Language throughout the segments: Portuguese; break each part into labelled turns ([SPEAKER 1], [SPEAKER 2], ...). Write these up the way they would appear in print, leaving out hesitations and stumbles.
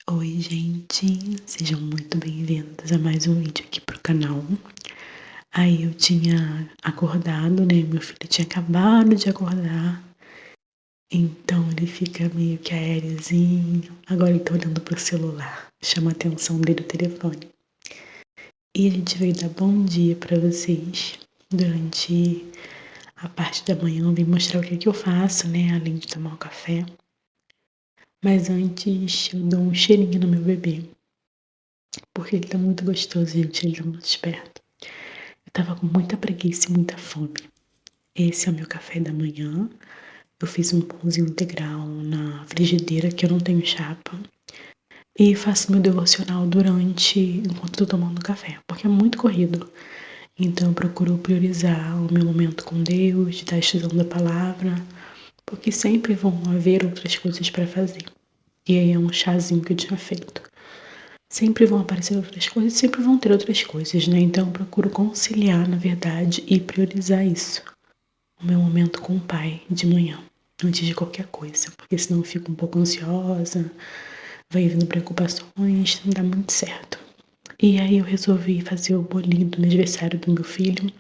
[SPEAKER 1] Oi, gente, sejam muito bem-vindos a mais um vídeo aqui pro canal. Aí eu tinha acordado, né? Meu filho tinha acabado de acordar, então ele fica meio que aéreozinho. Agora ele tá olhando pro celular, chama a atenção dele o telefone. E a gente veio dar bom dia pra vocês. Durante a parte da manhã eu vim mostrar o que eu faço, né? Além de tomar um café. Mas antes eu dou um cheirinho no meu bebê. Porque ele tá muito gostoso, gente, ele tá muito esperto. Eu tava com muita preguiça e muita fome. Esse é o meu café da manhã. Eu fiz um pãozinho integral na frigideira, que eu não tenho chapa. E faço meu devocional enquanto tô tomando café, porque é muito corrido. Então eu procuro priorizar o meu momento com Deus, de estar estudando a palavra, porque sempre vão haver outras coisas para fazer. E aí é um chazinho que eu tinha feito. Sempre vão aparecer outras coisas, sempre vão ter outras coisas, né? Então eu procuro conciliar, na verdade, e priorizar isso. O meu momento com o pai de manhã, antes de qualquer coisa, porque senão eu fico um pouco ansiosa, vai vindo preocupações, não dá muito certo. E aí eu resolvi fazer o bolinho do aniversário do meu filho,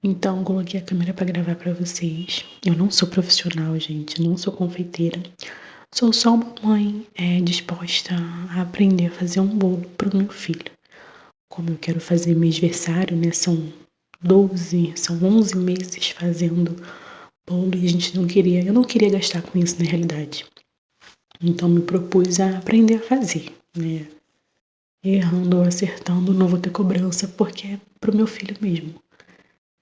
[SPEAKER 1] então eu coloquei a câmera para gravar para vocês. Eu não sou profissional, gente, não sou confeiteira, sou só uma mãe disposta a aprender a fazer um bolo pro meu filho. Como eu quero fazer meu aniversário, né, são 11 meses fazendo bolo e eu não queria gastar com isso na realidade. Então me propus a aprender a fazer, né? Errando ou acertando, não vou ter cobrança porque é pro meu filho mesmo.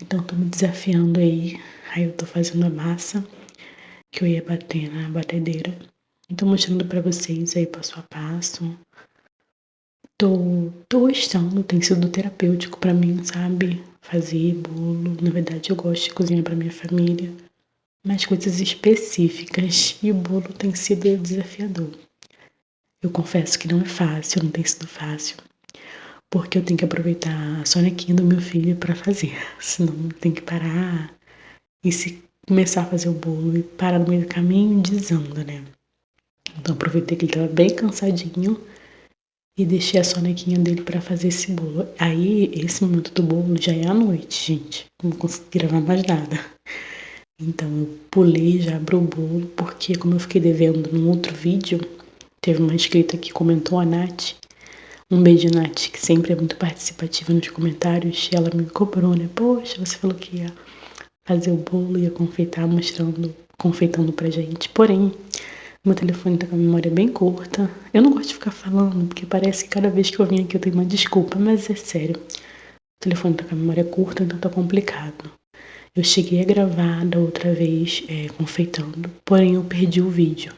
[SPEAKER 1] Então tô me desafiando aí eu tô fazendo a massa que eu ia bater na batedeira. Então mostrando pra vocês aí passo a passo. Tô gostando, tem sido terapêutico pra mim, sabe? Fazer bolo. Na verdade eu gosto de cozinhar pra minha família. Mas coisas específicas e o bolo tem sido desafiador. Eu confesso que não é fácil, não tem sido fácil, porque eu tenho que aproveitar a sonequinha do meu filho para fazer, senão tem que parar e se começar a fazer o bolo e parar no meio do caminho, desanda, né? Então aproveitei que ele estava bem cansadinho e deixei a sonequinha dele para fazer esse bolo. Aí, esse momento do bolo já é à noite, gente, não consegui gravar mais nada. Então eu pulei já abro o bolo, porque como eu fiquei devendo num outro vídeo, teve uma inscrita que comentou, a Nath. Um beijo, Nath, que sempre é muito participativa nos comentários. E ela me cobrou, né? Poxa, você falou que ia fazer o bolo, ia confeitar, confeitando pra gente. Porém, meu telefone tá com a memória bem curta. Eu não gosto de ficar falando, porque parece que cada vez que eu venho aqui eu tenho uma desculpa, mas é sério. O telefone tá com a memória curta, então tá complicado. Eu cheguei a gravar da outra vez, confeitando, porém eu perdi o vídeo.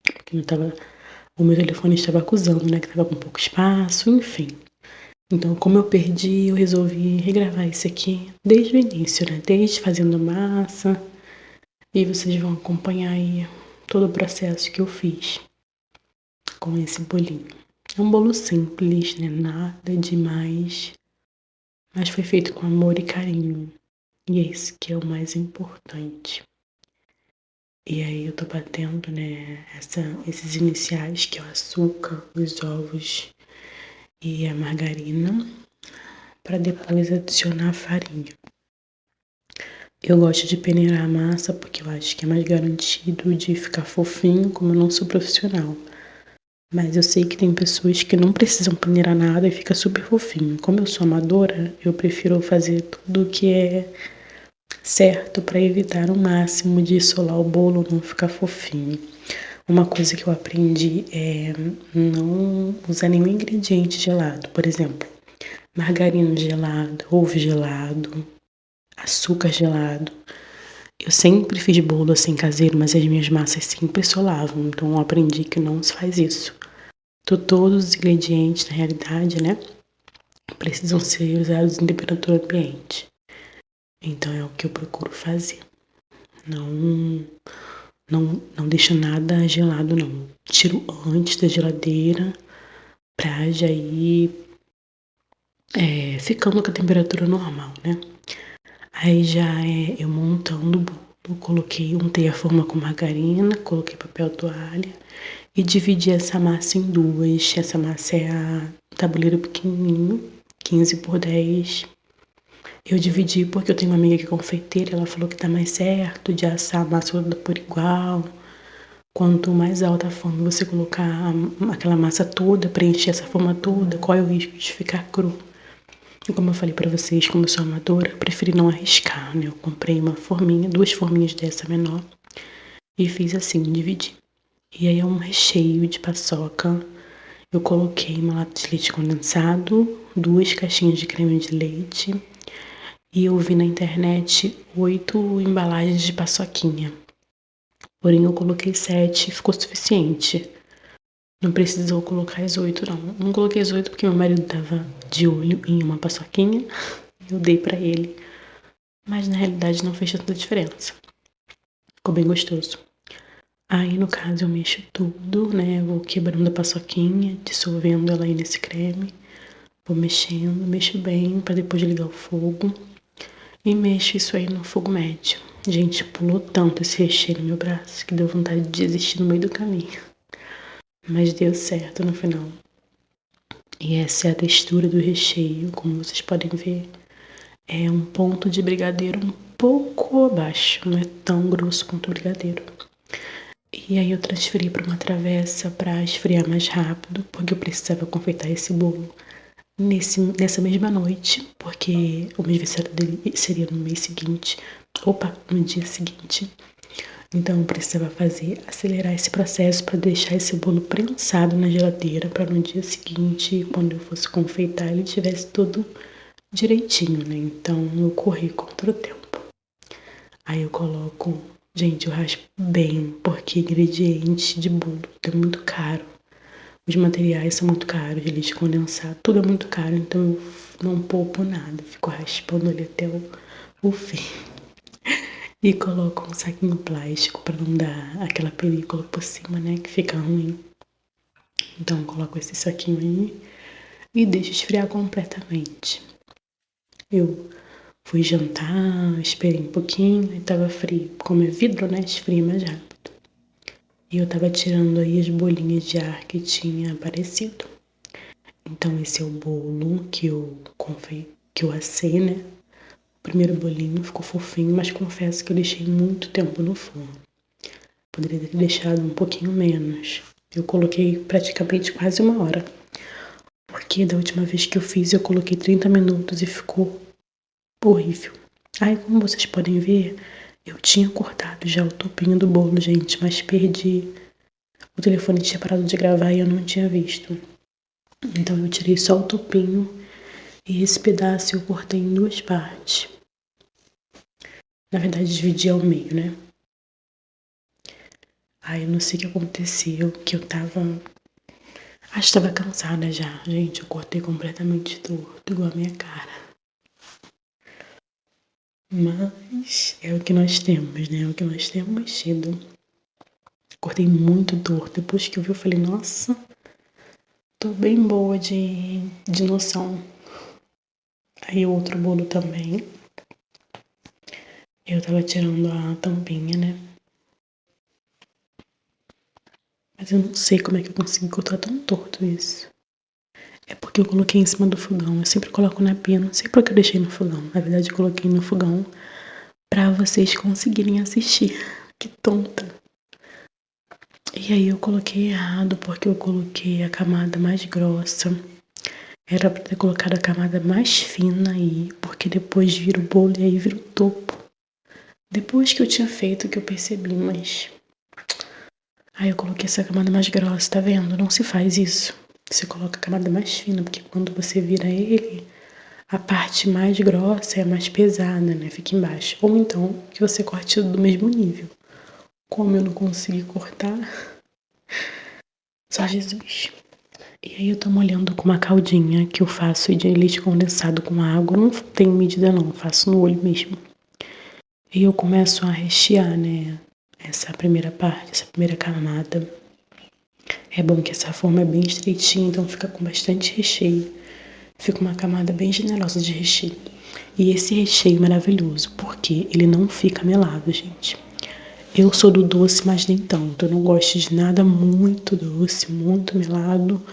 [SPEAKER 1] Porque o meu telefone estava acusando, né, que estava com pouco espaço, enfim. Então, como eu perdi, eu resolvi regravar isso aqui desde o início, né, desde fazendo massa. E vocês vão acompanhar aí todo o processo que eu fiz com esse bolinho. É um bolo simples, né, nada demais, mas foi feito com amor e carinho. E é isso que é o mais importante. E aí eu tô batendo, né, esses iniciais, que é o açúcar, os ovos e a margarina, para depois adicionar a farinha. Eu gosto de peneirar a massa porque eu acho que é mais garantido de ficar fofinho, como eu não sou profissional. Mas eu sei que tem pessoas que não precisam peneirar nada e fica super fofinho. Como eu sou amadora, eu prefiro fazer tudo que é certo para evitar o máximo de solar o bolo não ficar fofinho. Uma coisa que eu aprendi é não usar nenhum ingrediente gelado. Por exemplo, margarina gelada, ovo gelado, açúcar gelado. Eu sempre fiz bolo assim caseiro, mas as minhas massas sempre solavam. Então eu aprendi que não se faz isso. Todos os ingredientes, na realidade, né, precisam ser usados em temperatura ambiente. Então é o que eu procuro fazer. Não deixo nada gelado, não. Tiro antes da geladeira pra já ir ficando com a temperatura normal, né? Aí já eu montando o bolo, untei a forma com margarina, coloquei papel toalha e dividi essa massa em duas. Essa massa é a tabuleiro pequenininho, 15 por 10. Eu dividi porque eu tenho uma amiga que é confeiteira, ela falou que tá mais certo de assar a massa toda por igual. Quanto mais alta a forma você colocar aquela massa toda, preencher essa forma toda, qual é o risco de ficar cru? E como eu falei pra vocês, como eu sou amadora, eu preferi não arriscar, né? Eu comprei uma forminha, 2 forminhas dessa menor e fiz assim, dividi. E aí é um recheio de paçoca. Eu coloquei uma lata de leite condensado, 2 caixinhas de creme de leite e eu vi na internet 8 embalagens de paçoquinha. Porém eu coloquei 7 e ficou suficiente. Não precisou colocar as 8 não. Não coloquei as 8 porque meu marido tava de olho em uma paçoquinha. Eu dei pra ele. Mas na realidade não fez tanta diferença. Ficou bem gostoso. Aí no caso eu mexo tudo, né? Vou quebrando a paçoquinha, dissolvendo ela aí nesse creme. Vou mexendo, mexo bem pra depois ligar o fogo. E mexo isso aí no fogo médio. Gente, pulou tanto esse recheio no meu braço que deu vontade de desistir no meio do caminho. Mas deu certo no final. E essa é a textura do recheio, como vocês podem ver. É um ponto de brigadeiro um pouco abaixo, não é tão grosso quanto o brigadeiro. E aí eu transferi para uma travessa para esfriar mais rápido, porque eu precisava confeitar esse bolo nessa mesma noite, porque o aniversário dele seria no mês seguinte, no dia seguinte. Então eu precisava acelerar esse processo para deixar esse bolo prensado na geladeira, para no dia seguinte, quando eu fosse confeitar, ele tivesse tudo direitinho, né? Então eu corri contra o tempo. Aí eu coloco, gente, eu raspo bem, porque ingrediente de bolo é muito caro. Os materiais são muito caros, leite condensado, tudo é muito caro, então eu não poupo nada, fico raspando ele até o fim. E coloco um saquinho plástico para não dar aquela película por cima, né, que fica ruim. Então coloco esse saquinho aí e deixo esfriar completamente. Eu fui jantar, esperei um pouquinho e tava frio. Como é vidro, né, esfria mais rápido. E eu tava tirando aí as bolinhas de ar que tinha aparecido. Então esse é o bolo que eu assei, né? O primeiro bolinho ficou fofinho, mas confesso que eu deixei muito tempo no forno. Poderia ter deixado um pouquinho menos. Eu coloquei praticamente quase 1 hora. Porque da última vez que eu fiz, eu coloquei 30 minutos e ficou horrível. Aí, como vocês podem ver, eu tinha cortado já o topinho do bolo, gente, mas perdi. O telefone tinha parado de gravar e eu não tinha visto. Então eu tirei só o topinho e esse pedaço eu cortei em 2 partes. Na verdade, dividi ao meio, né? Aí eu não sei o que aconteceu, que eu tava... Acho que tava cansada já. Gente, eu cortei completamente torto, igual a minha cara. Mas é o que nós temos, né? É o que nós temos mexido. Cortei muito torto. Depois que eu vi, eu falei, nossa, tô bem boa de noção. Aí o outro bolo também. Eu tava tirando a tampinha, né? Mas eu não sei como é que eu consegui cortar tão torto isso. É porque eu coloquei em cima do fogão. Eu sempre coloco na pia, não sei porque eu deixei no fogão. Na verdade, eu coloquei no fogão pra vocês conseguirem assistir. Que tonta. E aí eu coloquei errado porque eu coloquei a camada mais grossa. Era pra ter colocado a camada mais fina aí, porque depois vira o bolo e aí vira o topo. Depois que eu tinha feito que eu percebi, mas... Aí eu coloquei essa camada mais grossa, tá vendo? Não se faz isso. Você coloca a camada mais fina, porque quando você vira ele, a parte mais grossa é a mais pesada, né? Fica embaixo. Ou então que você corte tudo do mesmo nível. Como eu não consegui cortar, só Jesus. E aí eu tô molhando com uma caldinha que eu faço de leite condensado com água. Não tem medida não, faço no olho mesmo. E eu começo a rechear, né? Essa primeira parte, essa primeira camada. É bom que essa forma é bem estreitinha, então fica com bastante recheio. Fica uma camada bem generosa de recheio. E esse recheio é maravilhoso, porque ele não fica melado, gente. Eu sou do doce, mas nem tanto. Eu não gosto de nada muito doce, muito melado,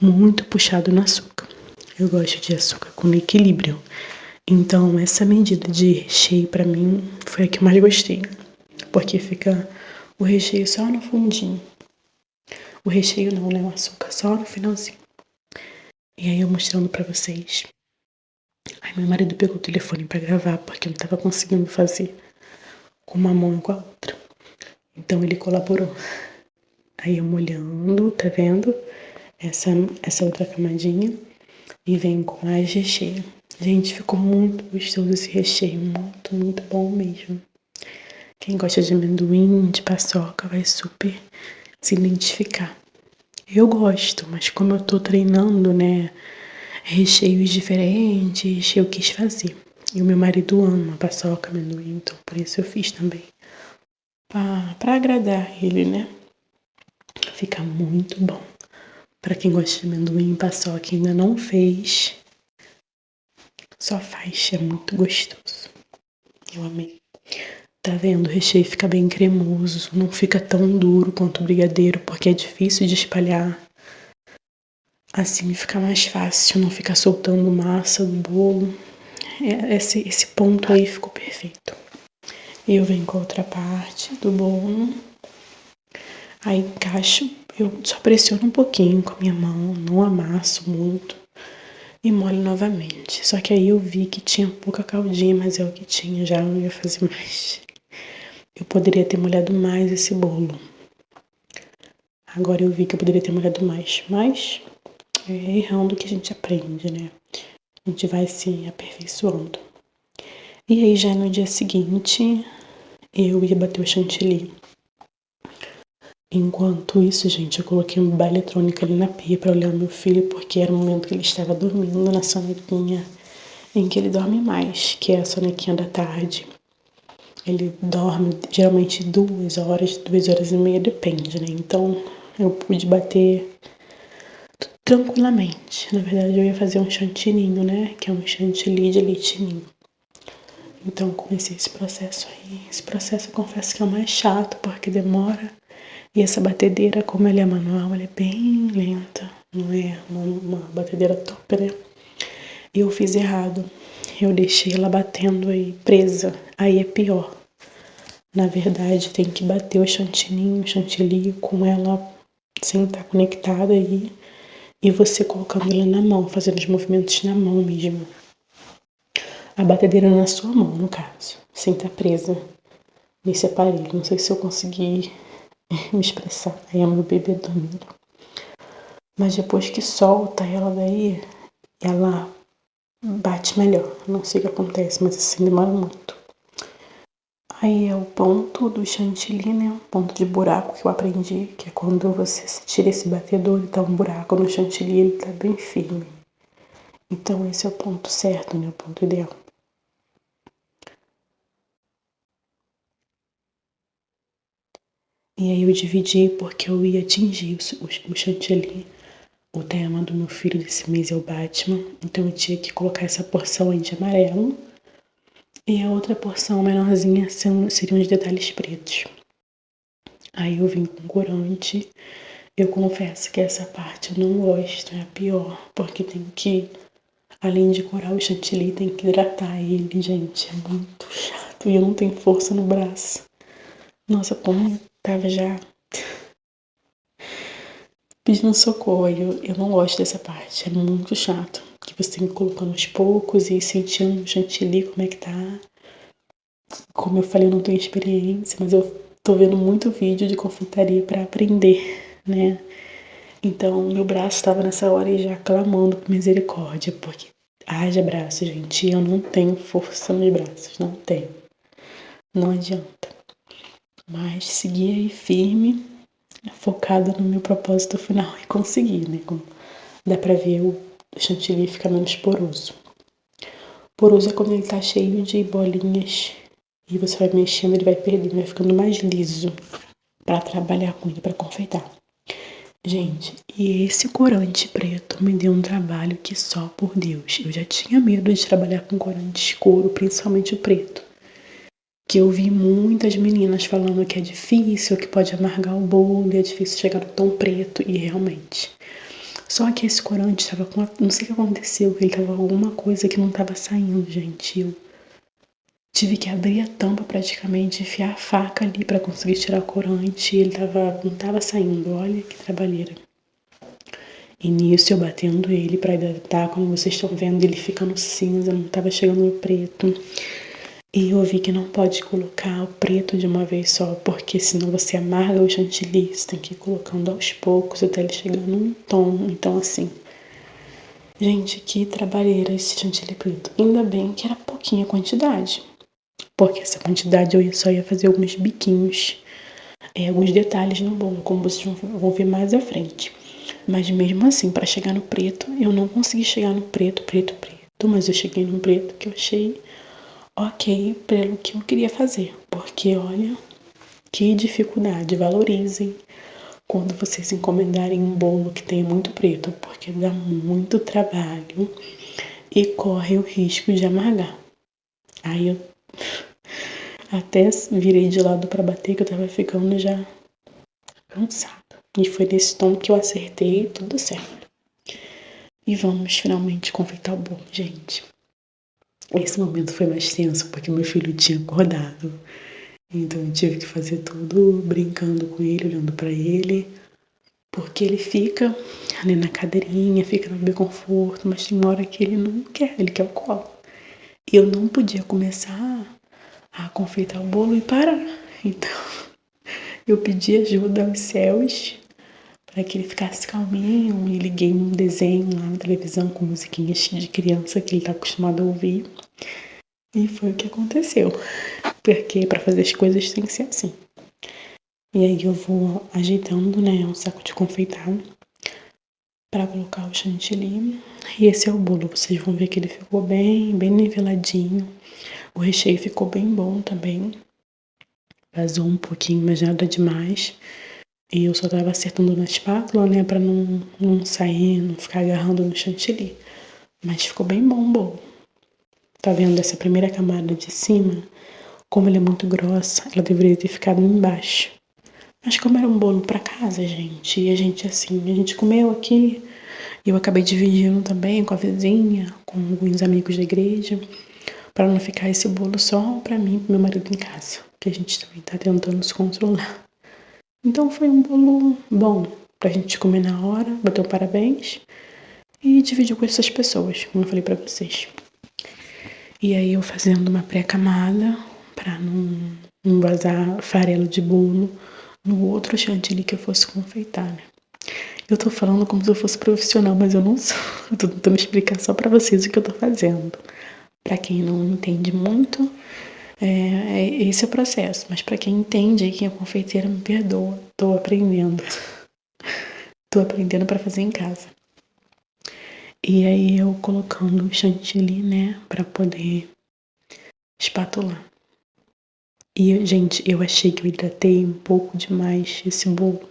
[SPEAKER 1] muito puxado no açúcar. Eu gosto de açúcar com equilíbrio. Então, essa medida de recheio pra mim foi a que eu mais gostei. Porque fica o recheio só no fundinho. O recheio não, né? O açúcar só no finalzinho. E aí eu mostrando pra vocês. Aí meu marido pegou o telefone pra gravar, porque eu não tava conseguindo fazer com uma mão e com a outra. Então ele colaborou. Aí eu molhando, tá vendo? Essa outra camadinha. E vem com mais recheio. Gente, ficou muito gostoso esse recheio. Muito, muito bom mesmo. Quem gosta de amendoim, de paçoca, vai super se identificar. Eu gosto, mas como eu tô treinando, né, recheios diferentes, eu quis fazer. E o meu marido ama paçoca, amendoim, então por isso eu fiz também. Pra agradar ele, né? Fica muito bom. Pra quem gosta de amendoim, paçoca e ainda não fez, só faz, é muito gostoso. Eu amei. Tá vendo? O recheio fica bem cremoso, não fica tão duro quanto o brigadeiro, porque é difícil de espalhar. Assim fica mais fácil, não ficar soltando massa do bolo. Esse ponto aí ficou perfeito. E eu venho com a outra parte do bolo. Aí encaixo, eu só pressiono um pouquinho com a minha mão, não amasso muito. E molho novamente. Só que aí eu vi que tinha pouca caldinha, mas é o que tinha, já não ia fazer mais. Eu poderia ter molhado mais esse bolo. Agora eu vi que eu poderia ter molhado mais, mas é errando que a gente aprende, né? A gente vai se aperfeiçoando. E aí já no dia seguinte, eu ia bater o chantilly. Enquanto isso, gente, eu coloquei uma babá eletrônica ali na pia para olhar meu filho, porque era o momento que ele estava dormindo na sonequinha em que ele dorme mais, que é a sonequinha da tarde. Ele dorme geralmente 2 horas e meia, depende, né? Então eu pude bater tranquilamente. Na verdade, eu ia fazer um chantininho, né? Que é um chantilly de leite ninho. Então comecei esse processo aí. Esse processo eu confesso que é o mais chato, porque demora. E essa batedeira, como ela é manual, ela é bem lenta. Não é uma batedeira top, né? E eu fiz errado. Eu deixei ela batendo aí, presa. Aí é pior. Na verdade, tem que bater o chantilly com ela sem estar conectada aí. E você colocando ela na mão, fazendo os movimentos na mão mesmo. A batedeira na sua mão, no caso, sem estar presa nesse aparelho. Não sei se eu consegui me expressar. Aí é meu bebê dormindo. Mas depois que solta ela daí, ela bate melhor. Não sei o que acontece, mas assim demora muito. Aí é o ponto do chantilly, né? O ponto de buraco que eu aprendi, que é quando você tira esse batedor e tá um buraco no chantilly, ele tá bem firme. Então esse é o ponto certo, né? O ponto ideal. E aí eu dividi porque eu ia atingir o chantilly. O tema do meu filho desse mês é o Batman, então eu tinha que colocar essa porção aí de amarelo. E a outra porção menorzinha seriam os detalhes pretos. Aí eu vim com corante. Eu confesso que essa parte eu não gosto, é a pior, porque tem que, além de corar o chantilly, tem que hidratar ele, gente. É muito chato e eu não tenho força no braço. Nossa, como eu tava já pedindo socorro. Eu não gosto dessa parte, é muito chato. Que você tem que colocar aos poucos e sentindo o chantilly como é que tá. Como eu falei, eu não tenho experiência, mas eu tô vendo muito vídeo de confeitaria para aprender, né? Então, meu braço estava nessa hora e já clamando por misericórdia, porque haja braço, gente, eu não tenho força nos braços, não tenho. Não adianta. Mas segui aí firme, focada no meu propósito final e consegui, né? Como dá pra ver, o chantilly fica menos poroso. Poroso é quando ele tá cheio de bolinhas e você vai mexendo, ele vai perdendo, vai ficando mais liso para trabalhar com ele, para confeitar. Gente, e esse corante preto me deu um trabalho que só por Deus. Eu já tinha medo de trabalhar com corante escuro, principalmente o preto. que eu vi muitas meninas falando que é difícil, que pode amargar o bolo, e é difícil chegar no tom preto, e realmente. Só que esse corante estava com, não sei o que aconteceu, ele tava com alguma coisa que não tava saindo, gente. Eu tive que abrir a tampa praticamente, enfiar a faca ali para conseguir tirar o corante, e ele não tava saindo, olha que trabalheira. E nisso eu batendo ele para adaptar, como vocês estão vendo, ele ficando cinza, não tava chegando no preto. E eu vi que não pode colocar o preto de uma vez só, porque senão você amarga o chantilly, você tem que ir colocando aos poucos até ele chegar num tom. Então assim, gente, que trabalheira esse chantilly preto. Ainda bem que era pouquinha quantidade, porque essa quantidade eu só ia fazer alguns biquinhos, alguns detalhes no bolo, como vocês vão ver mais à frente. Mas mesmo assim, para chegar no preto, eu não consegui chegar no preto, mas eu cheguei no preto que eu achei ok pelo que eu queria fazer. Porque olha, que dificuldade, valorizem quando vocês encomendarem um bolo que tem muito preto, porque dá muito trabalho e corre o risco de amargar. Aí eu até virei de lado para bater, que eu tava ficando já cansada. E foi nesse tom que eu acertei, tudo certo. E vamos finalmente confeitar o bolo, gente. Esse momento foi mais tenso porque meu filho tinha acordado. Então eu tive que fazer tudo brincando com ele, olhando para ele. Porque ele fica ali na cadeirinha, fica no meu conforto, mas tem uma hora que ele não quer, ele quer o colo. E eu não podia começar a confeitar o bolo e parar. Então eu pedi ajuda aos céus para que ele ficasse calminho e liguei um desenho lá na televisão com musiquinhas de criança que ele tá acostumado a ouvir. E foi o que aconteceu, porque para fazer as coisas tem que ser assim. E aí eu vou ajeitando, né, um saco de confeitar para colocar o chantilly. E esse é o bolo, vocês vão ver que ele ficou bem niveladinho. O recheio ficou bem bom também. Vazou um pouquinho, mas nada demais. E eu só tava acertando na espátula, né, pra não sair, não ficar agarrando no chantilly. Mas ficou bem bom o bolo. Tá vendo essa primeira camada de cima? Como ela é muito grossa, ela deveria ter ficado embaixo. Mas como era um bolo pra casa, gente, e a gente comeu aqui, e eu acabei dividindo também com a vizinha, com alguns amigos da igreja, para não ficar esse bolo só pra mim e pro meu marido em casa, que a gente também tá tentando se controlar. Então foi um bolo bom pra gente comer na hora, bater um parabéns e dividir com essas pessoas, como eu falei pra vocês. E aí eu fazendo uma pré-camada pra não vazar farelo de bolo no outro chantilly que eu fosse confeitar, né? Eu tô falando como se eu fosse profissional, mas eu não sou. Eu tô tentando explicar só pra vocês o que eu tô fazendo. Pra quem não entende muito, esse é o processo. Mas pra quem entende, aí quem é confeiteira, me perdoa. Tô aprendendo. Tô aprendendo pra fazer em casa. E aí eu colocando o chantilly, né, pra poder espatular. E, gente, eu achei que eu hidratei um pouco demais esse bolo.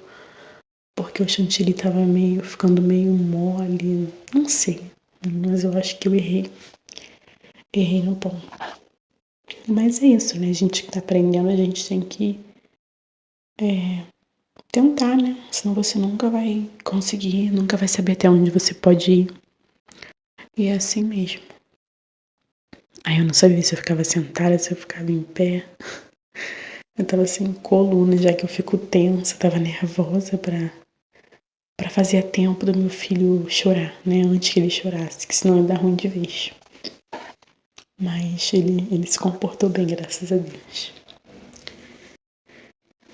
[SPEAKER 1] Porque o chantilly tava ficando meio mole, não sei. Mas eu acho que eu errei. Errei no ponto. Mas é isso, né? A gente que tá aprendendo, a gente tem que tentar, né? Senão você nunca vai conseguir, nunca vai saber até onde você pode ir. E é assim mesmo. Aí eu não sabia se eu ficava sentada, se eu ficava em pé. Eu tava sem coluna, já que eu fico tensa, tava nervosa pra fazer a tempo do meu filho chorar, né? Antes que ele chorasse, que senão ia dar ruim de vez. Mas ele se comportou bem, graças a Deus.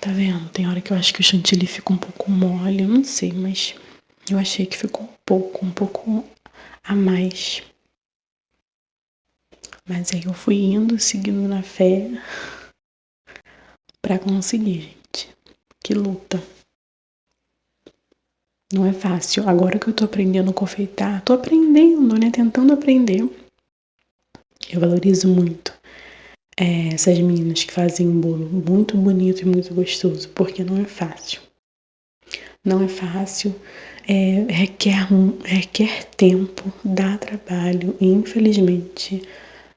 [SPEAKER 1] Tá vendo? Tem hora que eu acho que o chantilly fica um pouco mole, eu não sei, mas eu achei que ficou um pouco a mais. Mas aí eu fui indo, seguindo na fé pra conseguir, gente. Que luta. Não é fácil. Agora que eu tô aprendendo a confeitar, tô aprendendo, né? Tentando aprender. Eu valorizo muito essas meninas que fazem um bolo muito bonito e muito gostoso, porque não é fácil. Não é fácil, requer tempo, dá trabalho e infelizmente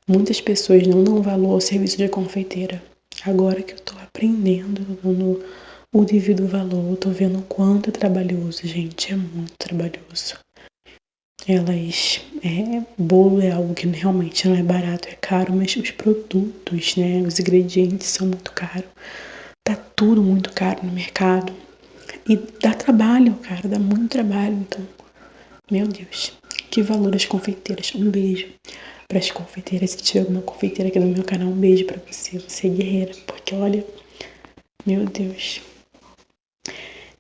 [SPEAKER 1] muitas pessoas não dão valor ao serviço de confeiteira. Agora que eu tô aprendendo, dando o devido valor, eu tô vendo o quanto é trabalhoso, gente, é muito trabalhoso. Bolo é algo que realmente não é barato, é caro, mas os produtos, né, os ingredientes são muito caros. Tá tudo muito caro no mercado. E dá trabalho, cara, dá muito trabalho, então, meu Deus, que valor as confeiteiras. Um beijo para as confeiteiras. Se tiver alguma confeiteira aqui no meu canal, um beijo para você. Você é guerreira, porque olha, meu Deus.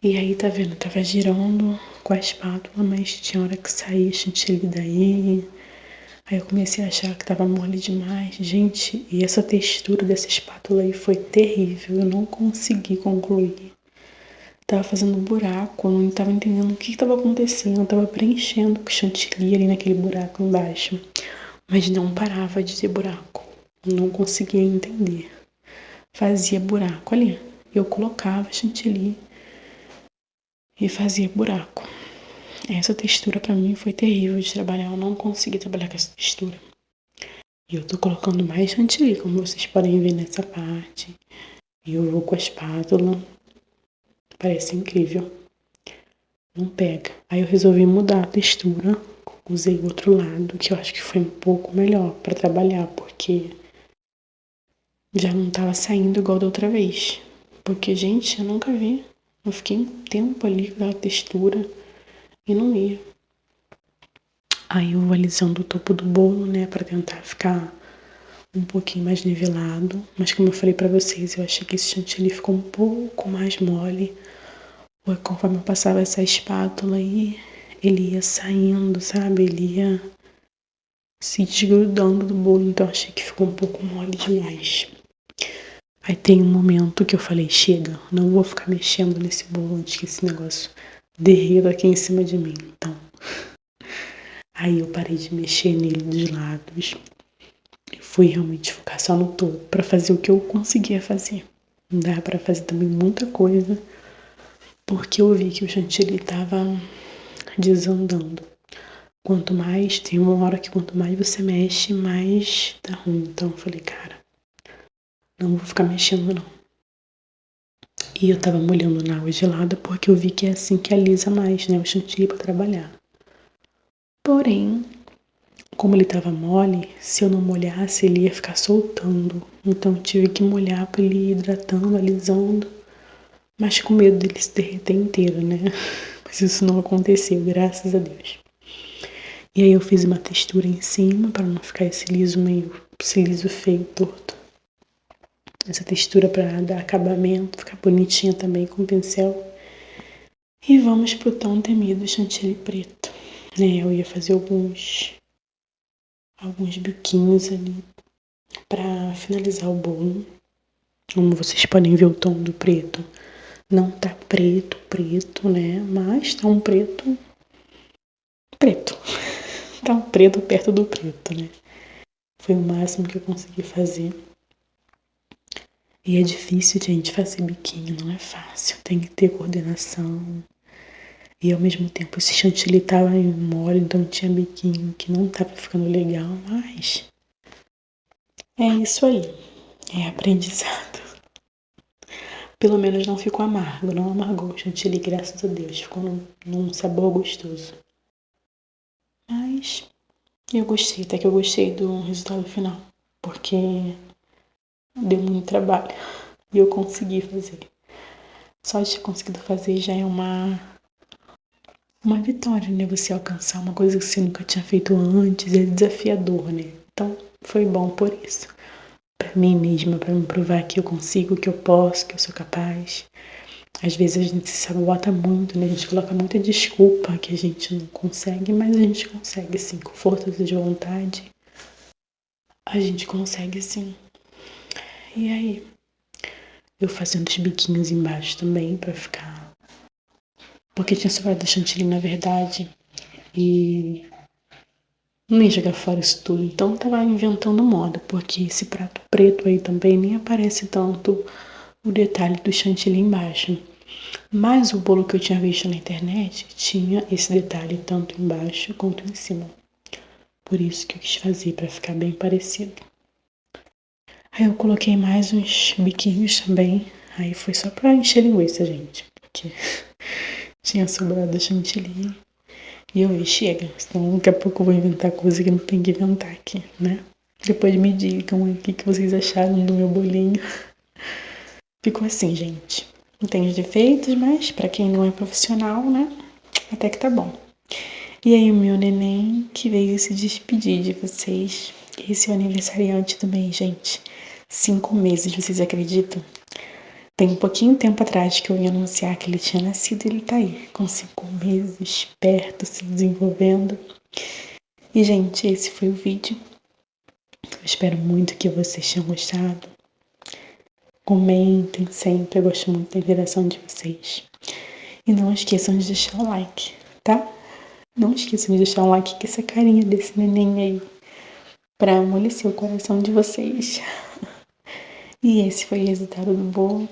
[SPEAKER 1] E aí, tá vendo? Eu tava girando com a espátula, mas tinha hora que saía chantilly daí. Aí eu comecei a achar que tava mole demais. Gente, e essa textura dessa espátula aí foi terrível. Eu não consegui concluir. Tava fazendo buraco, eu não tava entendendo o que tava acontecendo. Eu tava preenchendo com chantilly ali naquele buraco embaixo. Mas não parava de ter buraco. Eu não conseguia entender. Fazia buraco ali. Eu colocava chantilly e fazia buraco. Essa textura pra mim foi terrível de trabalhar. Eu não consegui trabalhar com essa textura. E eu tô colocando mais chantilly, como vocês podem ver nessa parte. E eu vou com a espátula. Parece incrível. Não pega. Aí eu resolvi mudar a textura. Usei o outro lado, que eu acho que foi um pouco melhor pra trabalhar, porque já não tava saindo igual da outra vez. Porque, gente, eu nunca vi. Eu fiquei um tempo ali com aquela textura e não ia. Aí eu vou alisando o topo do bolo, né, pra tentar ficar um pouquinho mais nivelado. Mas como eu falei pra vocês, eu achei que esse chantilly ficou um pouco mais mole. Conforme eu passava essa espátula aí, ele ia saindo, sabe? Ele ia se desgrudando do bolo, então achei que ficou um pouco mole demais. Aí tem um momento que eu falei, chega, não vou ficar mexendo nesse bolo antes que esse negócio derreta aqui em cima de mim. Então, aí eu parei de mexer nele dos lados. E fui realmente focar só no topo pra fazer o que eu conseguia fazer. Não dá pra fazer também muita coisa, porque eu vi que o chantilly tava desandando. Tem uma hora que quanto mais você mexe, mais dá ruim. Então eu falei, cara, não vou ficar mexendo não. E eu tava molhando na água gelada porque eu vi que é assim que alisa mais, né, o chantilly pra trabalhar. Porém, como ele tava mole, se eu não molhasse, ele ia ficar soltando. Então eu tive que molhar pra ele ir hidratando, alisando. Mas com medo dele se derreter inteiro, né? Mas isso não aconteceu, graças a Deus. E aí eu fiz uma textura em cima para não ficar esse liso feio, torto. Essa textura para dar acabamento, ficar bonitinha também com o pincel. E vamos pro tão temido chantilly preto. Né, eu ia fazer alguns biquinhos ali para finalizar o bolo. Como vocês podem ver, o tom do preto não tá preto, né? Mas tá um preto. Tá um preto perto do preto, né? Foi o máximo que eu consegui fazer. E é difícil, gente, fazer biquinho, não é fácil. Tem que ter coordenação. E ao mesmo tempo esse chantilly tava mole, então tinha biquinho que não tava ficando legal, mas é isso aí. É aprendizado. Pelo menos não ficou amargo, não amargou o chantilly, graças a Deus. Ficou num sabor gostoso. Mas eu gostei, até que eu gostei do resultado final. Porque deu muito trabalho e eu consegui fazer. Só de ter conseguido fazer já é uma vitória, né? Você alcançar uma coisa que você nunca tinha feito antes, é desafiador, né? Então, foi bom por isso. Pra mim mesma, pra me provar que eu consigo, que eu posso, que eu sou capaz. Às vezes a gente se sabota muito, né? A gente coloca muita desculpa que a gente não consegue, mas a gente consegue sim, com força de vontade. A gente consegue sim. E aí, eu fazendo os biquinhos embaixo também pra ficar. Porque tinha sobrado chantilly na verdade. E não ia jogar fora isso tudo, então tava inventando moda, porque esse prato preto aí também nem aparece tanto o detalhe do chantilly embaixo. Mas o bolo que eu tinha visto na internet tinha esse detalhe tanto embaixo quanto em cima. Por isso que eu quis fazer, para ficar bem parecido. Aí eu coloquei mais uns biquinhos também. Aí foi só pra encher linguiça, gente. Porque tinha sobrado chantilly. E eu vi, chega. Senão daqui a pouco eu vou inventar coisa que não tem que inventar aqui, né? Depois me digam o que vocês acharam do meu bolinho. Ficou assim, gente. Não tem os defeitos, mas pra quem não é profissional, né? Até que tá bom. E aí o meu neném que veio se despedir de vocês. Esse é o aniversariante também, gente. 5 meses, vocês acreditam? Tem um pouquinho tempo atrás que eu ia anunciar que ele tinha nascido e ele tá aí, com 5 meses, esperto, se desenvolvendo. E, gente, esse foi o vídeo. Eu espero muito que vocês tenham gostado. Comentem sempre, eu gosto muito da interação de vocês. E não esqueçam de deixar o like, tá? Não esqueçam de deixar um like com essa carinha desse neném aí, pra amolecer o coração de vocês. E esse foi o resultado do bolo.